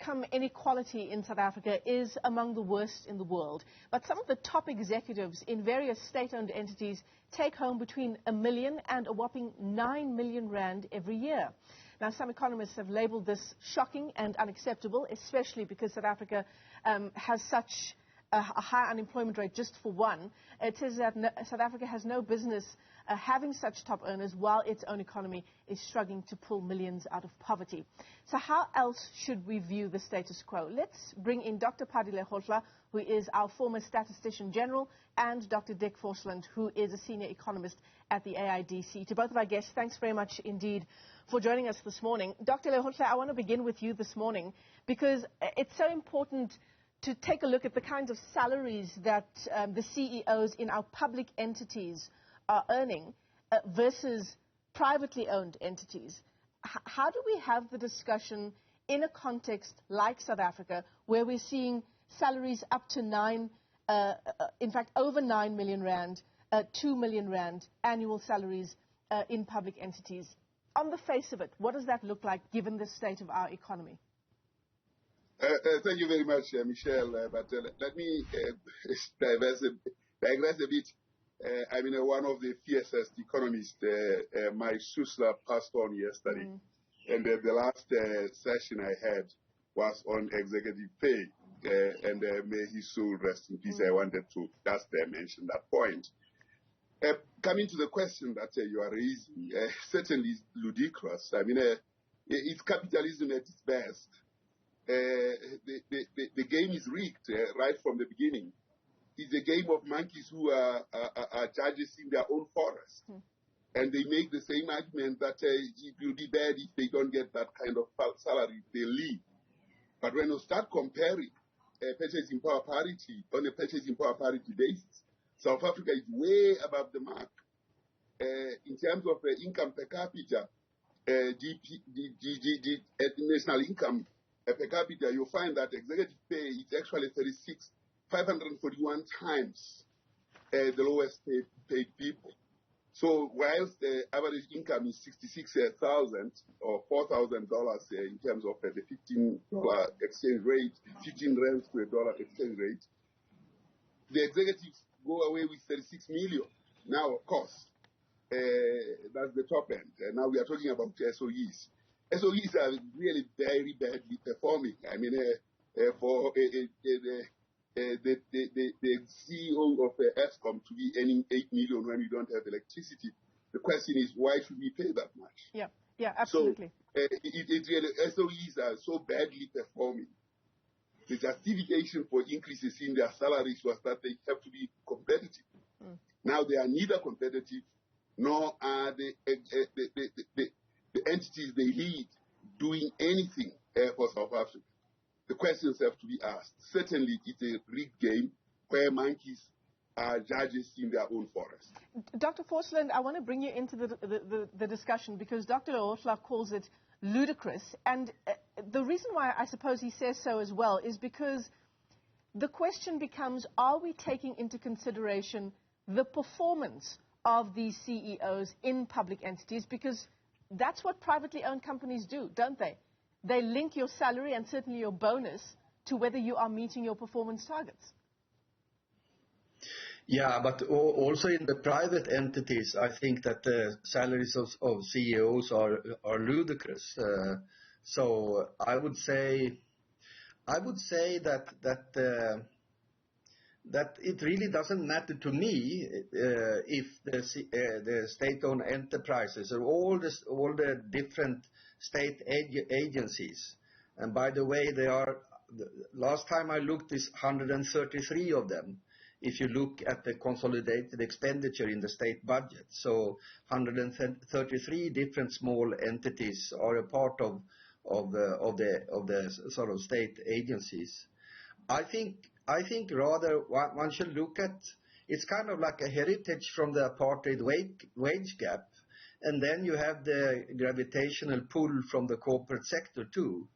income inequality in South Africa is among the worst in the world. But some of the top executives in various state-owned entities take home between $1 million and a whopping 9 million rand every year. Now, some economists have labeled this shocking and unacceptable, especially because South Africa has such a high unemployment rate. Just for one, it says that South Africa has no business having such top earners while its own economy is struggling to pull millions out of poverty. So how else should we view the status quo? Let's bring in Dr. Pali Lehohla, who is our former statistician-general, and Dr. Dick Forslund, who is a senior economist at the AIDC. To both of our guests, thanks very much indeed for joining us this morning. Dr. Lehohla, I want to begin with you this morning because it's so important to take a look at the kinds of salaries that the CEOs in our public entities are earning versus privately owned entities. How do we have the discussion in a context like South Africa, where we're seeing salaries up to in fact, over 9 million rand, 2 million rand annual salaries in public entities? On the face of it, what does that look like given the state of our economy? Thank you very much, Michelle. But let me digress a bit. I mean, one of the fiercest economists, my Susla, passed on yesterday. And the last session I had was on executive pay. And may his soul rest in peace. I wanted to just mention that point. Coming to the question that you are raising, certainly it's ludicrous. I mean, it's capitalism at its best. The game is rigged right from the beginning. It's a game of monkeys who are judges in their own forest. And they make the same argument that it will be bad if they don't get that kind of salary, they leave. But when you start comparing purchasing power parity on a purchasing power parity basis, South Africa is way above the mark. In terms of income per capita, national income per capita, you'll find that executive pay is actually 541 times the lowest paid people. So whilst the average income is $66,000 or $4,000 in terms of the $15 exchange rate, 15 rands to a dollar exchange rate, the executives go away with 36 million. Now, of course, that's the top end. Now we are talking about SOEs. SOEs are really very badly performing. I mean, for the CEO of ESCOM to be earning 8 million when we don't have electricity, the question is, why should we pay that much? Yeah, absolutely. So really, SOEs are so badly performing. The justification for increases in their salaries was that they have to be competitive. Now they are neither competitive nor are the entities they lead doing anything for South Africa. The questions have to be asked. Certainly, it's a rigged game where monkeys are judges in their own forest. Dr. Forslund, I want to bring you into the discussion because Dr. Lehohla calls it ludicrous. And the reason why I suppose he says so as well is because the question becomes, are we taking into consideration the performance of these CEOs in public entities? Because that's what privately owned companies do, don't they? They link your salary and certainly your bonus to whether you are meeting your performance targets. Yeah, but also in the private entities, I think that the salaries of CEOs are ludicrous. So I would say that it really doesn't matter to me if the state-owned enterprises or all the different state agencies, and by the way, last time I looked, is 133 of them. If you look at the consolidated expenditure in the state budget, so 133 different small entities are a part of the sort of state agencies. I think rather one should look at, it's kind of like a heritage from the apartheid wage gap, and then you have the gravitational pull from the corporate sector too.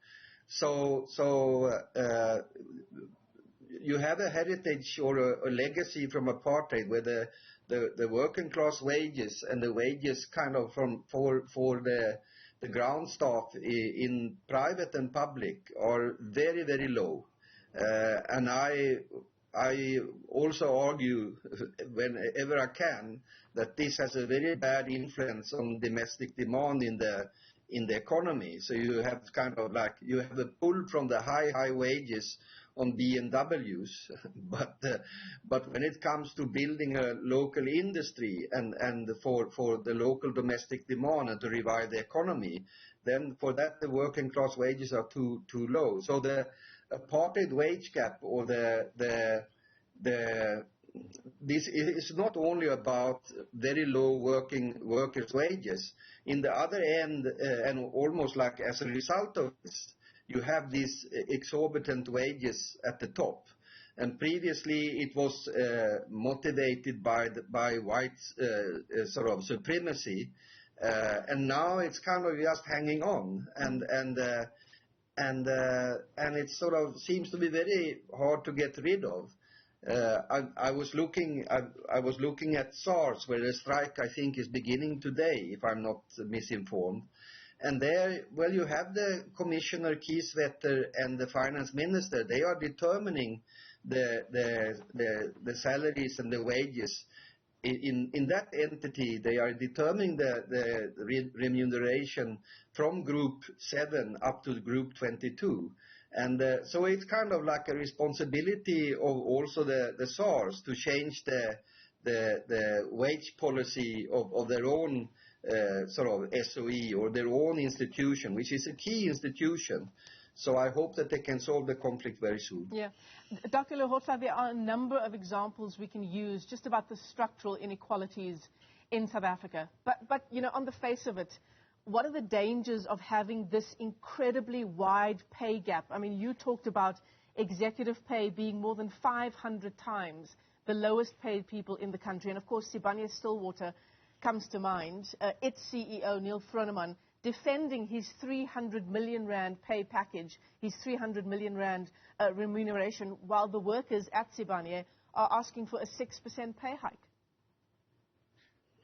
So you have a heritage or a legacy from apartheid where the working class wages and the wages kind of for the ground staff in private and public are very, very low. And I also argue whenever I can that this has a very bad influence on domestic demand in the economy. So you have kind of like, you have a pull from the high wages on BMWs, but when it comes to building a local industry and for the local domestic demand and to revive the economy, then for that the working class wages are too low. So the apartheid wage gap, or this is not only about very low workers' wages. In the other end, and almost like as a result of this, you have these exorbitant wages at the top. And previously it was motivated by white sort of supremacy, and now it's kind of just hanging on, and it sort of seems to be very hard to get rid of. I was looking at SARS, where the strike I think is beginning today, if I'm not misinformed. And there, well, you have the Commissioner Kieswetter and the Finance Minister. They are determining the salaries and the wages. In that entity, they are determining the remuneration from Group 7 up to Group 22. And so it's kind of like a responsibility of also the SARS to change the wage policy of their own sort of SOE, or their own institution, which is a key institution. So I hope that they can solve the conflict very soon. Yeah. Dr. Lehohla, there are a number of examples we can use just about the structural inequalities in South Africa. But you know, on the face of it, what are the dangers of having this incredibly wide pay gap? I mean, you talked about executive pay being more than 500 times the lowest paid people in the country. And of course, Sibanye-Stillwater comes to mind. Its CEO, Neil Froneman, defending his 300 million rand pay package, his 300 million rand remuneration, while the workers at Sibanye are asking for a 6% pay hike.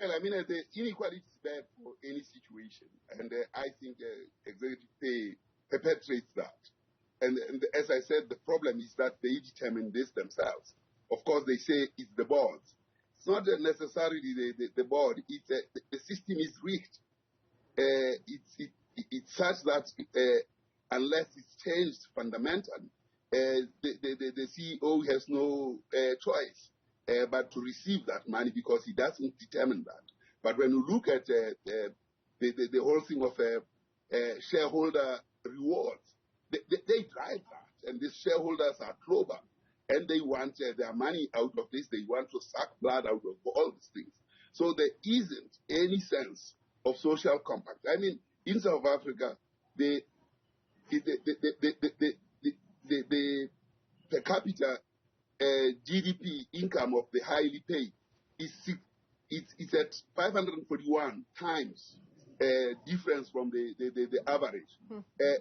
Well, I mean, the inequality is bad for any situation, and I think executive pay perpetuates that. And as I said, the problem is that they determine this themselves. Of course, they say it's the boards. It's not necessarily the board. It's the system is rigged. It's such that unless it's changed fundamentally, the CEO has no choice but to receive that money, because he doesn't determine that. But when you look at the whole thing of shareholder rewards, they drive that, and these shareholders are global, and they want their money out of this. They want to suck blood out of all these things. So there isn't any sense of social compact. I mean, in South Africa, the per capita GDP income of the highly paid it's at 541 times difference from the average.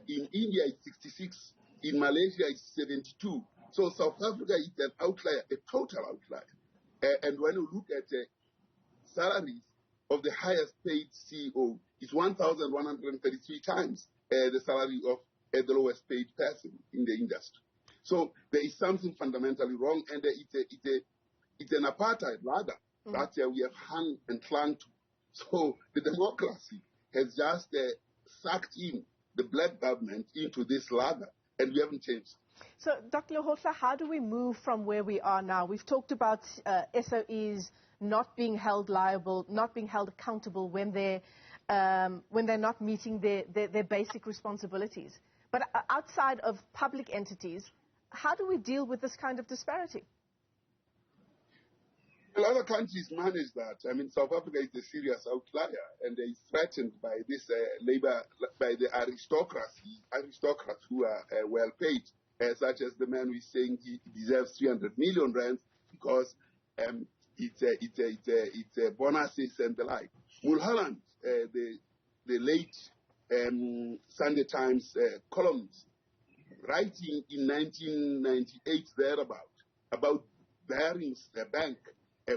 In India, it's 66. In Malaysia, it's 72. So South Africa is an outlier, a total outlier. And when you look at salaries of the highest paid CEO, it's 1,133 times the salary of the lowest paid person in the industry. So there is something fundamentally wrong, and it's an apartheid ladder that we have hung and clung to. So the democracy has just sucked in the black government into this ladder, and we haven't changed. So, Dr. Lehohla, how do we move from where we are now? We've talked about SOEs not being held liable, not being held accountable when they're not meeting their basic responsibilities. But outside of public entities, how do we deal with this kind of disparity? Well, other countries manage that. I mean, South Africa is a serious outlier, and they are threatened by this by the aristocrats who are well paid, such as the man who is saying he deserves 300 million rands because it's bonuses and the like. Mulholland, the late Sunday Times columnist, writing in 1998 about Barings Bank,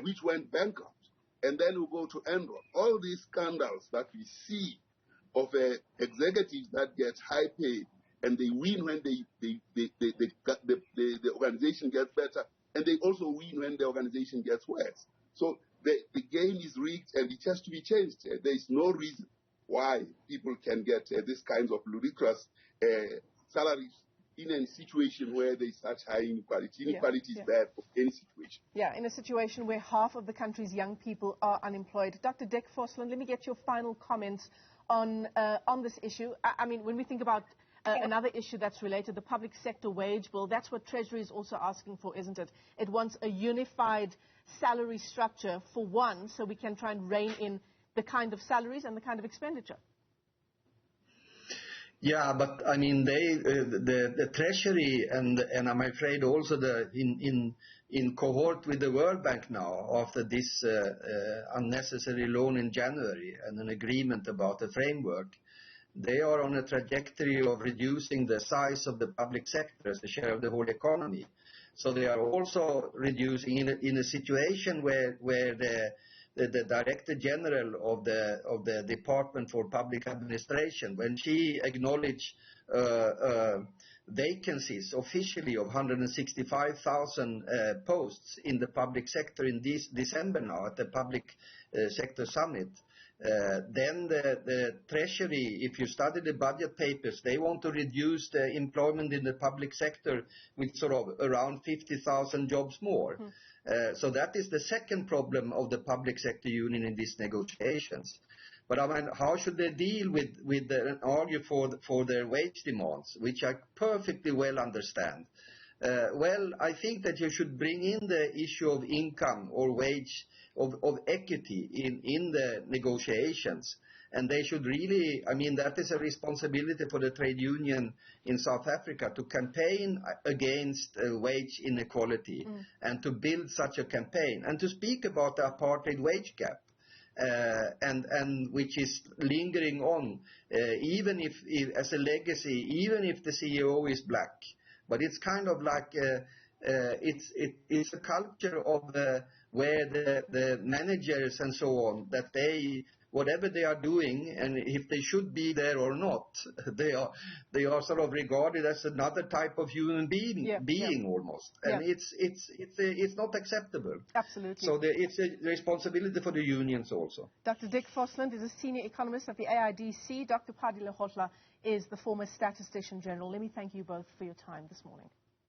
which went bankrupt, and then we go to Enron. All these scandals that we see of executives that get high pay and they win when the organization gets better, and they also win when the organization gets worse. So the game is rigged and it has to be changed. There is no reason why people can get this kinds of ludicrous salaries in a situation where there is such high inequality. Inequality is bad for any situation. Yeah, in a situation where half of the country's young people are unemployed. Dr. Dick Forslund, let me get your final comments on this issue. I mean, when we think about another issue that's related, the public sector wage bill, that's what Treasury is also asking for, isn't it? It wants a unified salary structure for one, so we can try and rein in the kind of salaries and the kind of expenditure. Yeah, but I mean, the Treasury and I'm afraid also in cohort with the World Bank now after this unnecessary loan in January and an agreement about the framework, they are on a trajectory of reducing the size of the public sector as the share of the whole economy. So they are also reducing in a situation where the Director General of the Department for Public Administration, when she acknowledged vacancies officially of 165,000 posts in the public sector in this December now at the Public Sector Summit, then the Treasury, if you study the budget papers, they want to reduce the employment in the public sector with sort of around 50,000 jobs more. So that is the second problem of the public sector union in these negotiations. But I mean, how should they deal with argue for their wage demands, which I perfectly well understand? Well, I think that you should bring in the issue of income or wage of equity in the negotiations. And they should really, I mean, that is a responsibility for the trade union in South Africa to campaign against wage inequality and to build such a campaign and to speak about the apartheid wage gap. And which is lingering on, even if as a legacy, even if the CEO is black. But it's kind of like it's a culture of where the managers and so on, that they, whatever they are doing, and if they should be there or not, they are sort of regarded as another type of human being almost, and it's not acceptable. Absolutely. So it's a responsibility for the unions also. Dr. Dick Forslund is a senior economist at the AIDC. Dr. Pali Lehohla is the former statistician-general. Let me thank you both for your time this morning.